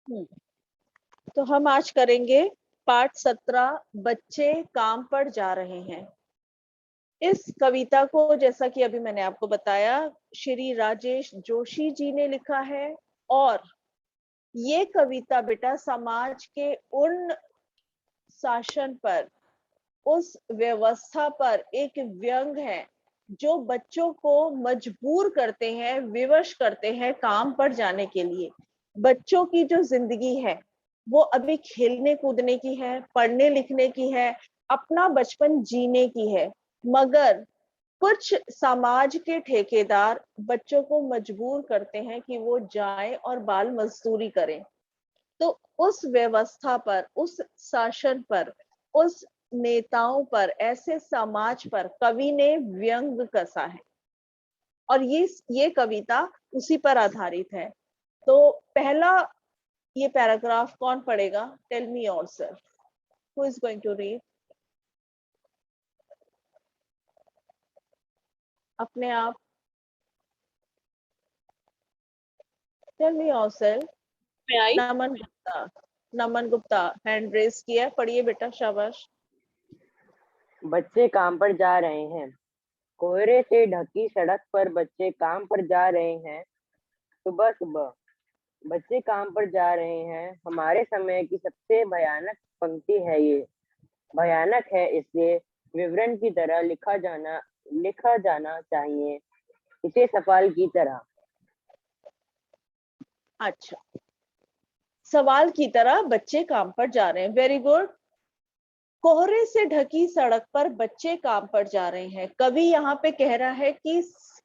हम्म, तो हम आज करेंगे पाठ 17, बच्चे काम पर जा रहे हैं। इस कविता को, जैसा कि अभी मैंने आपको बताया, श्री राजेश जोशी जी ने लिखा है। और ये कविता बेटा समाज के उन शासन पर, उस व्यवस्था पर एक व्यंग है जो बच्चों को मजबूर करते हैं, विवश करते हैं काम पर जाने के लिए। बच्चों की जो जिंदगी है वो अभी खेलने कूदने की है, पढ़ने लिखने की है, अपना बचपन जीने की है। मगर कुछ समाज के ठेकेदार बच्चों को मजबूर करते हैं कि वो जाएं और बाल मजदूरी करें। तो उस व्यवस्था पर, उस शासन पर, उस नेताओं पर, ऐसे समाज पर कवि ने व्यंग कसा है। और ये कविता उसी पर आधारित है। तो पहला ये पैराग्राफ कौन पढ़ेगा? Tell me yourself, who is going to read? अपने आप, tell me yourself. May I. Naman Gupta, Naman Gupta hand raise किया, पढ़िए बेटा, शाबाश। बच्चे काम पर जा रहे हैं। कोहरे से ढकी सड़क पर बच्चे काम पर जा रहे हैं। सुबह सुबह बच्चे काम पर जा रहे हैं। हमारे समय की सबसे भयानक पंक्ति है ये। भयानक है, इसलिए विवरण की तरह लिखा जाना चाहिए, इसे सवाल की तरह। अच्छा, सवाल की तरह बच्चे काम पर जा रहे हैं, वेरी गुड। कोहरे से ढकी सड़क पर बच्चे काम पर जा रहे हैं। कवि यहाँ पे कह रहा है कि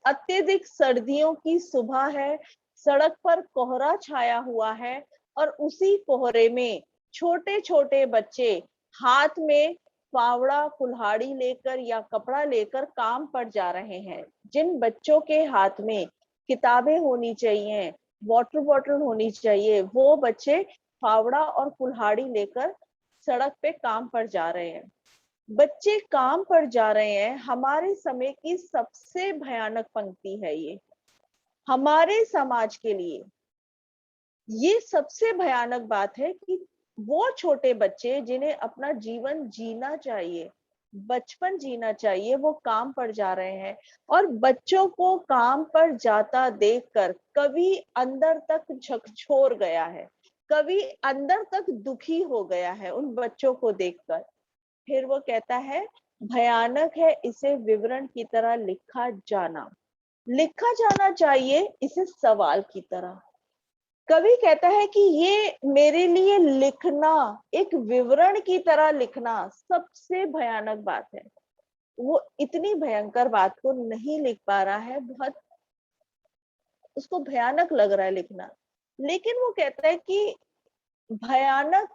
अत्यधिक सर्दियों की सुबह है, सड़क पर कोहरा छाया हुआ है, और उसी कोहरे में छोटे छोटे बच्चे हाथ में फावड़ा कुल्हाड़ी लेकर या कपड़ा लेकर काम पर जा रहे हैं। जिन बच्चों के हाथ में किताबें होनी चाहिए, वाटर बॉटल होनी चाहिए, वो बच्चे फावड़ा और कुल्हाड़ी लेकर सड़क पे काम पर जा रहे हैं। बच्चे काम पर जा रहे हैं, हमारे समय की सबसे भयानक पंक्ति है ये। हमारे समाज के लिए ये सबसे भयानक बात है कि वो छोटे बच्चे जिन्हें अपना जीवन जीना चाहिए, बचपन जीना चाहिए, वो काम पर जा रहे हैं। और बच्चों को काम पर जाता देखकर कवि अंदर तक झकझोर गया है, कवि अंदर तक दुखी हो गया है उन बच्चों को देखकर। फिर वो कहता है, भयानक है, इसे विवरण की तरह लिखा जाना चाहिए, इसे सवाल की तरह। कवि कहता है कि ये मेरे लिए लिखना, एक विवरण की तरह लिखना सबसे भयानक बात है। वो इतनी भयंकर बात को नहीं लिख पा रहा है, बहुत उसको भयानक लग रहा है लिखना। लेकिन वो कहता है कि भयानक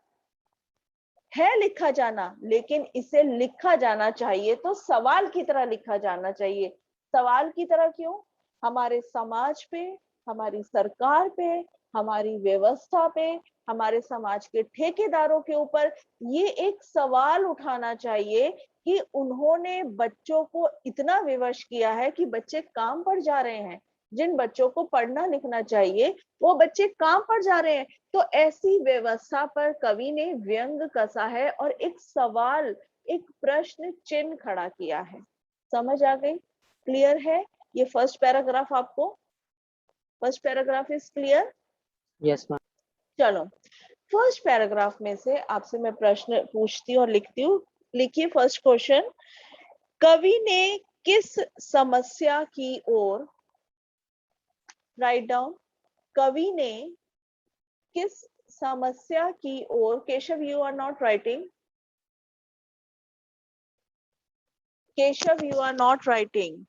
है लिखा जाना, लेकिन इसे लिखा जाना चाहिए तो सवाल की तरह लिखा जाना चाहिए। सवाल की तरह क्यों? हमारे समाज पे, हमारी सरकार पे, हमारी व्यवस्था पे, हमारे समाज के ठेकेदारों के ऊपर ये एक सवाल उठाना चाहिए कि उन्होंने बच्चों को इतना विवश किया है कि बच्चे काम पर जा रहे हैं। जिन बच्चों को पढ़ना लिखना चाहिए वो बच्चे काम पर जा रहे हैं। तो ऐसी व्यवस्था पर कवि ने व्यंग कसा है और एक सवाल, एक प्रश्न चिन्ह खड़ा किया है। समझ आ गई? क्लियर है? ये फर्स्ट पैराग्राफ आपको, first paragraph is clear? Yes ma'am. चलो, फर्स्ट पैराग्राफ में से आपसे मैं प्रश्न पूछती हूँ और लिखती हूँ। लिखिए फर्स्ट क्वेश्चन। कवि ने किस समस्या की ओर, राइट डाउन, कवि ने किस समस्या की ओर, Keshav you are not writing, Keshav you are not writing,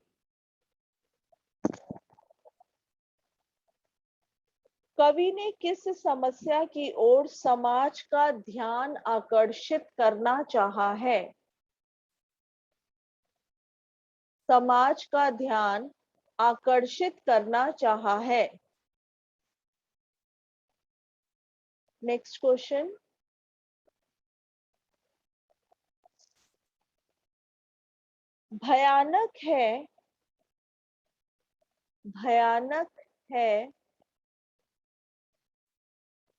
कवि ने किस समस्या की ओर समाज का ध्यान आकर्षित करना चाहा है? समाज का ध्यान आकर्षित करना चाहा है। Next question. भयानक है, भयानक है,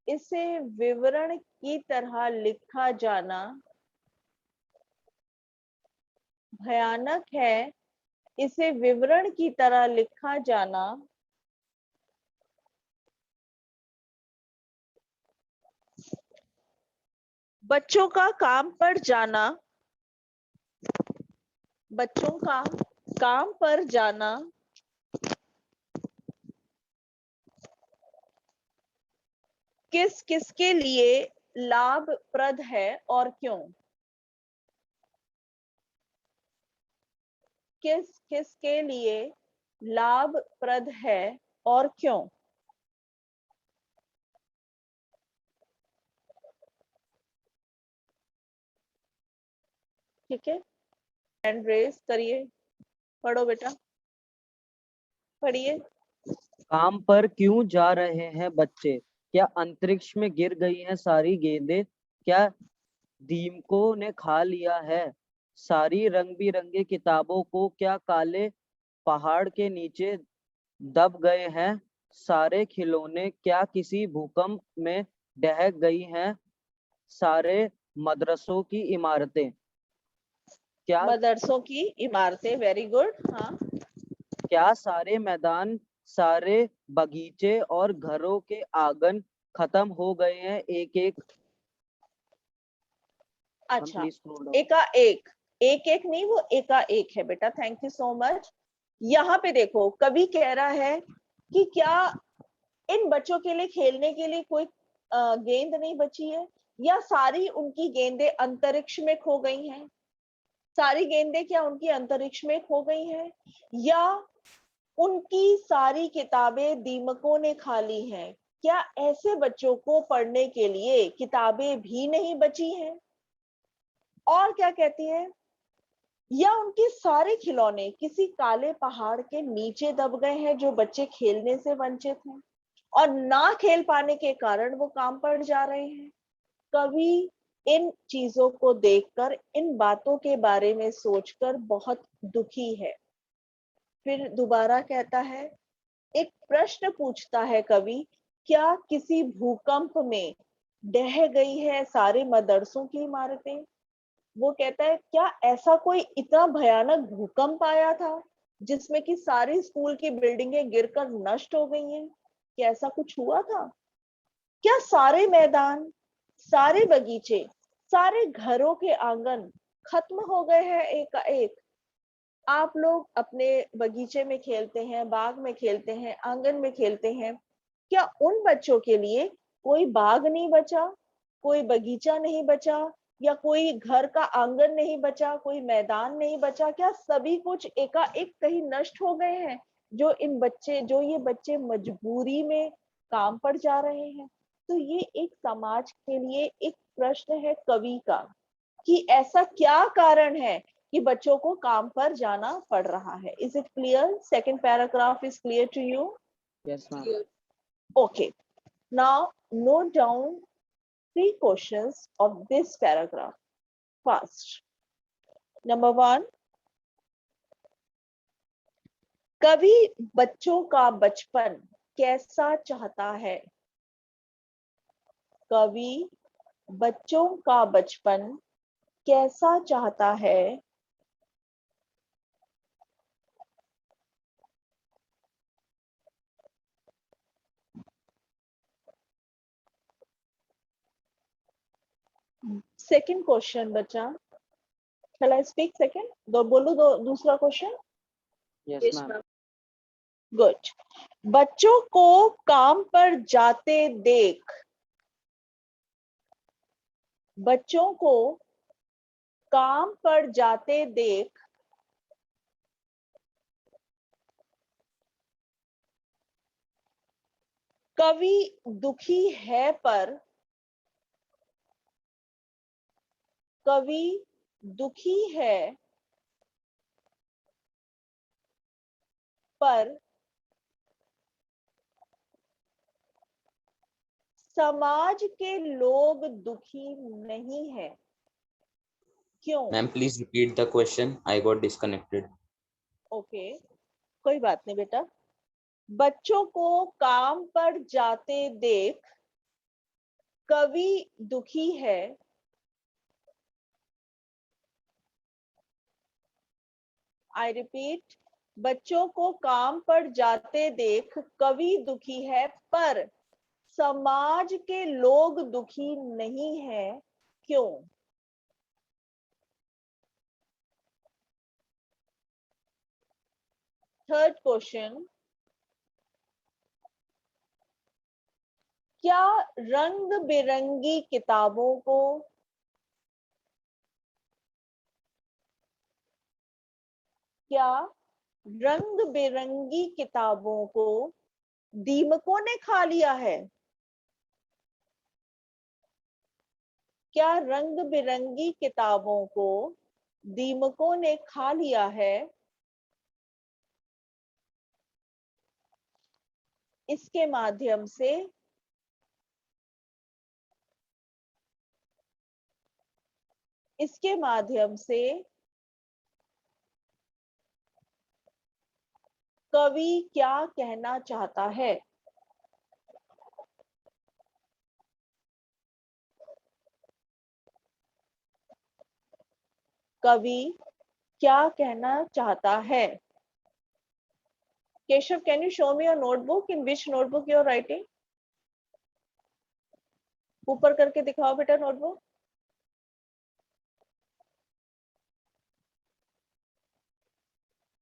इसे विवरण की तरह लिखा जाना भयानक है। इसे विवरण की तरह लिखा जाना बच्चों का काम पर जाना, बच्चों का काम पर जाना किस किसके लिए लाभप्रद है और क्यों? किस किसके लिए लाभप्रद है और क्यों? ठीक है, हैंड रेज करिए, पढ़ो बेटा, पढ़िए। काम पर क्यों जा रहे हैं बच्चे? क्या अंतरिक्ष में गिर गई हैं सारी गेंदें? क्या दीमकों ने खा लिया है सारी रंग बिरंगी किताबों को? क्या काले पहाड़ के नीचे दब गए हैं सारे खिलौने? क्या किसी भूकंप में ढह गई हैं सारे मदरसों की इमारतें? क्या मदरसों की इमारतें, वेरी गुड। हाँ, क्या सारे मैदान, सारे बगीचे और घरों के आंगन खत्म हो गए हैं एक एक? अच्छा, प्लीज स्क्रॉल डाउन। एकाएक, एक एक नहीं, वो एकाएक है बेटा। Thank you so much. यहाँ पे देखो, कवि कह रहा है कि क्या इन बच्चों के लिए खेलने के लिए कोई गेंद नहीं बची है, या सारी उनकी गेंदें अंतरिक्ष में खो गई हैं? सारी गेंदें क्या उनकी अंतरिक्ष में खो गई हैं, या उनकी सारी किताबें दीमकों ने खा ली हैं? क्या ऐसे बच्चों को पढ़ने के लिए किताबें भी नहीं बची हैं? और क्या कहती है, या उनके सारे खिलौने किसी काले पहाड़ के नीचे दब गए हैं जो बच्चे खेलने से वंचित हैं, और ना खेल पाने के कारण वो काम पर जा रहे हैं? कवि इन चीजों को देखकर, इन बातों के बारे में सोचकर बहुत दुखी है। फिर दोबारा कहता है, एक प्रश्न पूछता है कवि, क्या किसी भूकंप में ढह गई है सारे मदरसों की इमारतें? वो कहता है, क्या ऐसा कोई इतना भयानक भूकंप आया था जिसमें कि सारी स्कूल की बिल्डिंगें गिरकर नष्ट हो गई हैं? क्या ऐसा कुछ हुआ था? क्या सारे मैदान, सारे बगीचे, सारे घरों के आंगन खत्म हो गए हैं एकाएक? आप लोग अपने बगीचे में खेलते हैं, बाग में खेलते हैं, आंगन में खेलते हैं, क्या उन बच्चों के लिए कोई बाग नहीं बचा, कोई बगीचा नहीं बचा, या कोई घर का आंगन नहीं बचा, कोई मैदान नहीं बचा? क्या सभी कुछ एकाएक कहीं नष्ट हो गए हैं, जो ये बच्चे मजबूरी में काम पर जा रहे हैं? तो ये एक समाज के लिए एक प्रश्न है कवि का, कि ऐसा क्या कारण है कि बच्चों को काम पर जाना पड़ रहा है। Is it clear? Second paragraph is clear to you? Yes ma'am. Okay, now note down 3 questions of this paragraph. First, number 1, कवि बच्चों का बचपन कैसा चाहता है? कवि बच्चों का बचपन कैसा चाहता है? सेकंड क्वेश्चन बचा, shall I speak second? बोलो दूसरा क्वेश्चन। Yes ma'am. गुड। बच्चों को काम पर जाते देख, बच्चों को काम पर जाते देख कवि दुखी है, पर कवि दुखी है पर समाज के लोग दुखी नहीं है। क्यों? Ma'am, please repeat the question. I got disconnected. Okay, कोई बात नहीं बेटा। बच्चों को काम पर जाते देख कवि दुखी है, आई रिपीट, बच्चों को काम पर जाते देख कवि दुखी है, पर समाज के लोग दुखी नहीं है, क्यों? थर्ड क्वेश्चन, क्या रंग बिरंगी किताबों को दीमकों ने खा लिया है? क्या रंग बिरंगी किताबों को दीमकों ने खा लिया है? इसके माध्यम से कवि क्या कहना चाहता है? कवि क्या कहना चाहता है? Keshav, can you show me your notebook? In which notebook you are writing? ऊपर करके दिखाओ बेटा नोटबुक।